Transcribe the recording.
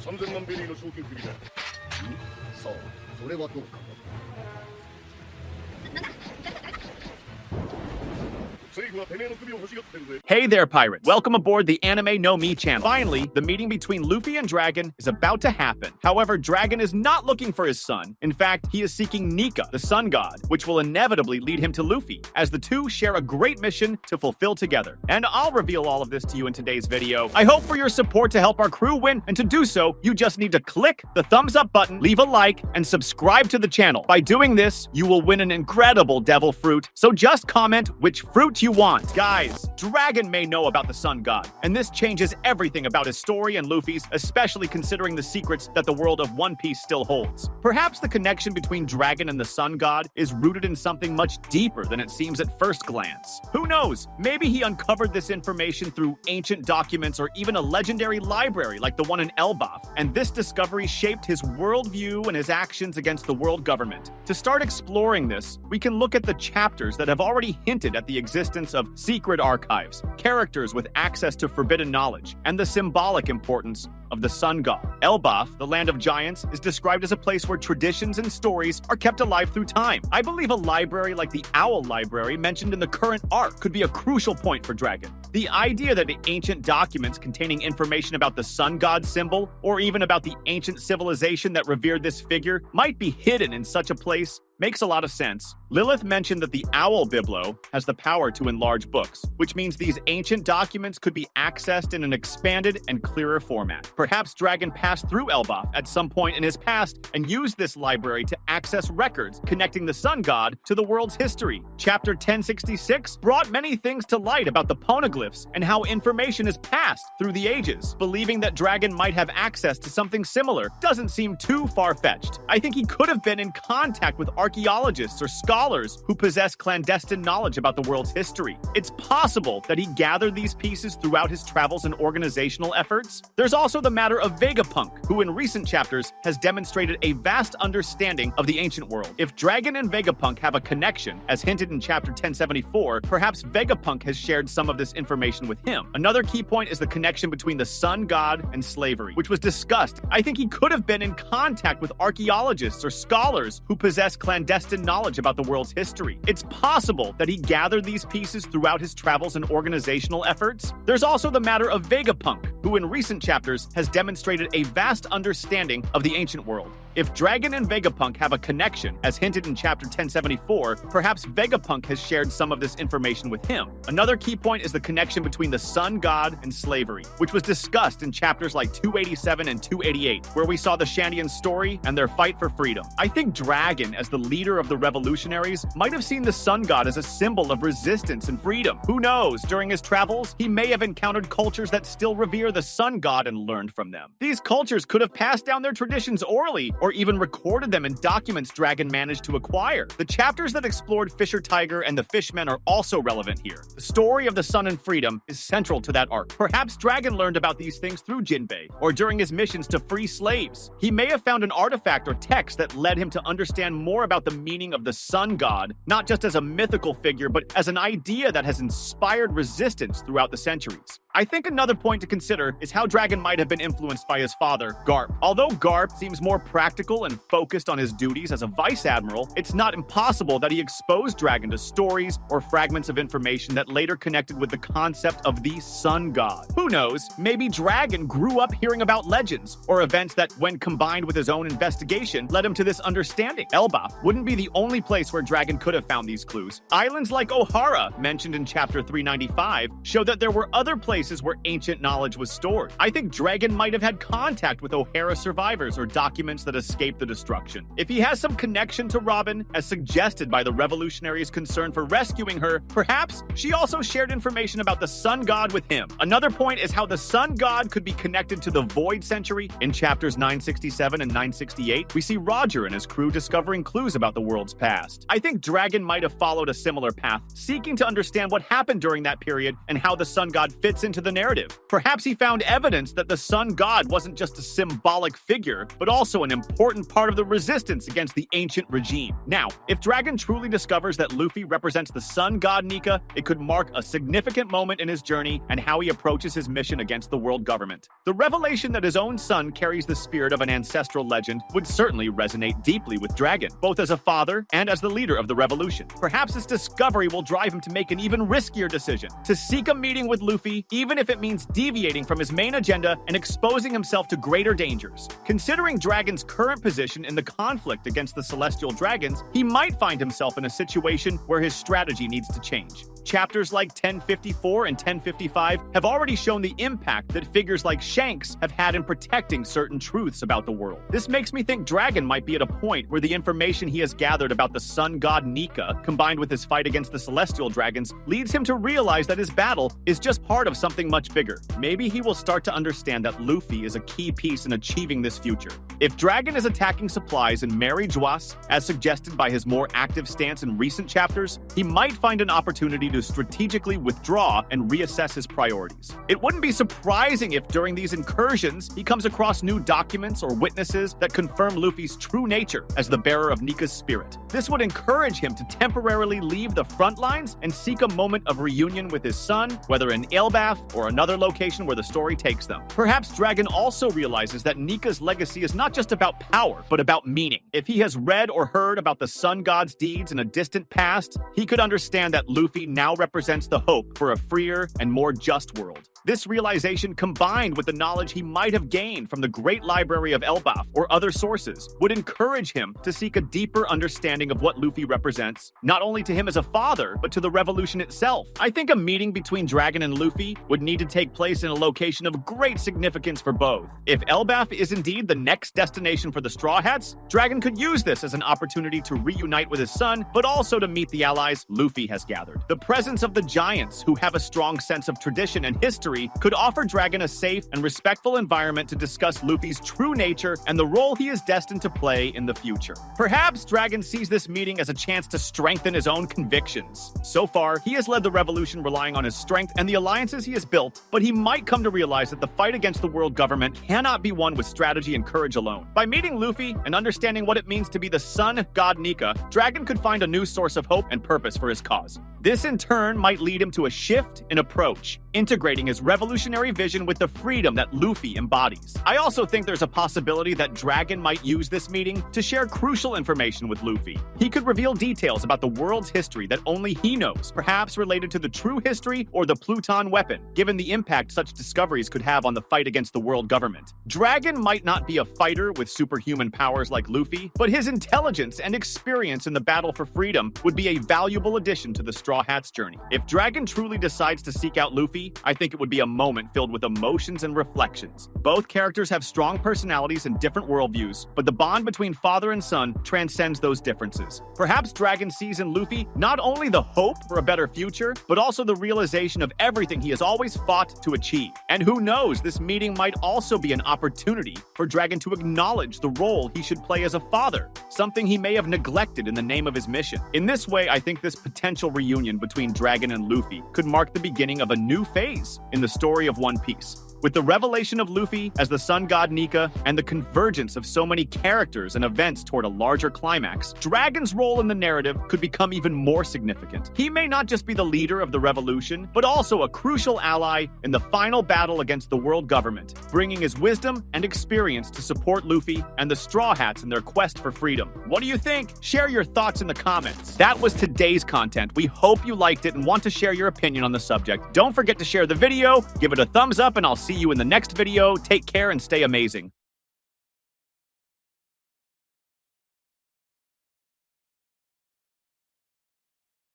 3000万ベリーの賞金振りだ。さあ、それはどうか。Hey there, pirates! Welcome aboard the Anime No Mi channel. Finally, the meeting between Luffy and Dragon is about to happen. However, Dragon is not looking for his son. In fact, he is seeking Nika, the sun god, which will inevitably lead him to Luffy, as the two share a great mission to fulfill together. And I'll reveal all of this to you in today's video. I hope for your support to help our crew win, and to do so, you just need to click the thumbs up button, leave a like, and subscribe to the channel. By doing this, you will win an incredible devil fruit, so just comment which fruit you want. Guys, Dragon may know about the sun god, and this changes everything about his story and Luffy's, especially considering the secrets that the world of One Piece still holds. Perhaps the connection between Dragon and the sun god is rooted in something much deeper than it seems at first glance. Who knows? Maybe he uncovered this information through ancient documents or even a legendary library like the one in Elbaf, and this discovery shaped his worldview and his actions against the world government. To start exploring this, we can look at the chapters that have already hinted at the existence of secret archives, characters with access to forbidden knowledge, and the symbolic importance of the sun god. Elbaf, the land of giants, is described as a place where traditions and stories are kept alive through time. I believe a library like the Owl Library mentioned in the current arc could be a crucial point for Dragon. The idea that the ancient documents containing information about the sun god symbol, or even about the ancient civilization that revered this figure, might be hidden in such a place makes a lot of sense. Lilith mentioned that the Owl Biblo has the power to enlarge books, which means these ancient documents could be accessed in an expanded and clearer format. Perhaps Dragon passed through Elbaf at some point in his past and used this library to access records connecting the sun god to the world's history. Chapter 1066 brought many things to light about the poneglyphs and how information is passed through the ages. Believing that Dragon might have access to something similar doesn't seem too far-fetched. I think he could have been in contact with archaeologists or scholars who possess clandestine knowledge about the world's history. It's possible that he gathered these pieces throughout his travels and organizational efforts. There's also the matter of Vegapunk, who in recent chapters has demonstrated a vast understanding of the ancient world. If Dragon and Vegapunk have a connection, as hinted in chapter 1074, perhaps Vegapunk has shared some of this information with him. Another key point is the connection between the sun god and slavery, which was discussed. I think he could have been in contact with archaeologists or scholars who possess clandestine knowledge about the world's history. It's possible that he gathered these pieces throughout his travels and organizational efforts. There's also the matter of Vegapunk, who in recent chapters has demonstrated a vast understanding of the ancient world. If Dragon and Vegapunk have a connection, as hinted in chapter 1074, perhaps Vegapunk has shared some of this information with him. Another key point is the connection between the sun god and slavery, which was discussed in chapters like 287 and 288, where we saw the Shandian story and their fight for freedom. I think Dragon, as the leader of the revolutionaries, might have seen the sun god as a symbol of resistance and freedom. Who knows? During his travels, he may have encountered cultures that still revere the sun god and learned from them. These cultures could have passed down their traditions orally, or even recorded them in documents Dragon managed to acquire. The chapters that explored Fisher Tiger and the Fishmen are also relevant here. The story of the sun and freedom is central to that arc. Perhaps Dragon learned about these things through Jinbei, or during his missions to free slaves. He may have found an artifact or text that led him to understand more about the meaning of the sun god, not just as a mythical figure, but as an idea that has inspired resistance throughout the centuries. I think another point to consider is how Dragon might have been influenced by his father, Garp. Although Garp seems more practical and focused on his duties as a vice admiral, it's not impossible that he exposed Dragon to stories or fragments of information that later connected with the concept of the sun god. Who knows? Maybe Dragon grew up hearing about legends or events that, when combined with his own investigation, led him to this understanding. Elbaf wouldn't be the only place where Dragon could have found these clues. Islands like Ohara, mentioned in chapter 395, show that there were other places where ancient knowledge was stored. I think Dragon might have had contact with O'Hara survivors or documents that escaped the destruction. If he has some connection to Robin, as suggested by the revolutionaries' concern for rescuing her, perhaps she also shared information about the sun god with him. Another point is how the sun god could be connected to the Void Century. In chapters 967 and 968, we see Roger and his crew discovering clues about the world's past. I think Dragon might have followed a similar path, seeking to understand what happened during that period and how the sun god fits into the narrative. Perhaps he found evidence that the sun god wasn't just a symbolic figure, but also an important part of the resistance against the ancient regime. Now, if Dragon truly discovers that Luffy represents the sun god Nika, it could mark a significant moment in his journey and how he approaches his mission against the world government. The revelation that his own son carries the spirit of an ancestral legend would certainly resonate deeply with Dragon, both as a father and as the leader of the revolution. Perhaps this discovery will drive him to make an even riskier decision, to seek a meeting with Luffy, even if it means deviating from his main agenda and exposing himself to greater dangers. Considering Dragon's current position in the conflict against the Celestial Dragons, he might find himself in a situation where his strategy needs to change. Chapters like 1054 and 1055 have already shown the impact that figures like Shanks have had in protecting certain truths about the world. This makes me think Dragon might be at a point where the information he has gathered about the sun god Nika, combined with his fight against the Celestial Dragons, leads him to realize that his battle is just part of something much bigger. Maybe he will start to understand that Luffy is a key piece in achieving this future. If Dragon is attacking supplies in Mary Joas, as suggested by his more active stance in recent chapters, he might find an opportunity to strategically withdraw and reassess his priorities. It wouldn't be surprising if during these incursions he comes across new documents or witnesses that confirm Luffy's true nature as the bearer of Nika's spirit. This would encourage him to temporarily leave the front lines and seek a moment of reunion with his son, whether in Elbaf or another location where the story takes them. Perhaps Dragon also realizes that Nika's legacy is not just about power, but about meaning. If he has read or heard about the sun god's deeds in a distant past, he could understand that Luffy now represents the hope for a freer and more just world. This realization, combined with the knowledge he might have gained from the great library of Elbaf or other sources, would encourage him to seek a deeper understanding of what Luffy represents, not only to him as a father, but to the revolution itself. I think a meeting between Dragon and Luffy would need to take place in a location of great significance for both. If Elbaf is indeed the next destination for the Straw Hats, Dragon could use this as an opportunity to reunite with his son, but also to meet the allies Luffy has gathered. The presence of the giants, who have a strong sense of tradition and history, could offer Dragon a safe and respectful environment to discuss Luffy's true nature and the role he is destined to play in the future. Perhaps Dragon sees this meeting as a chance to strengthen his own convictions. So far, he has led the revolution relying on his strength and the alliances he has built, but he might come to realize that the fight against the world government cannot be won with strategy and courage alone. By meeting Luffy and understanding what it means to be the sun god Nika, Dragon could find a new source of hope and purpose for his cause. This in turn might lead him to a shift in approach, integrating his revolutionary vision with the freedom that Luffy embodies. I also think there's a possibility that Dragon might use this meeting to share crucial information with Luffy. He could reveal details about the world's history that only he knows, perhaps related to the true history or the Pluton weapon, given the impact such discoveries could have on the fight against the world government. Dragon might not be a fighter with superhuman powers like Luffy, but his intelligence and experience in the battle for freedom would be a valuable addition to the Straw Hats' journey. If Dragon truly decides to seek out Luffy, I think it would be a moment filled with emotions and reflections. Both characters have strong personalities and different worldviews, but the bond between father and son transcends those differences. Perhaps Dragon sees in Luffy not only the hope for a better future, but also the realization of everything he has always fought to achieve. And who knows, this meeting might also be an opportunity for Dragon to acknowledge the role he should play as a father, something he may have neglected in the name of his mission. In this way, I think this potential reunion between Dragon and Luffy could mark the beginning of a new phase in the story of One Piece. With the revelation of Luffy as the sun god Nika and the convergence of so many characters and events toward a larger climax, Dragon's role in the narrative could become even more significant. He may not just be the leader of the revolution, but also a crucial ally in the final battle against the world government, bringing his wisdom and experience to support Luffy and the Straw Hats in their quest for freedom. What do you think? Share your thoughts in the comments. That was today's content. We hope you liked it and want to share your opinion on the subject. Don't forget to share the video, give it a thumbs up, and I'll see you in the next video. Take care and stay amazing.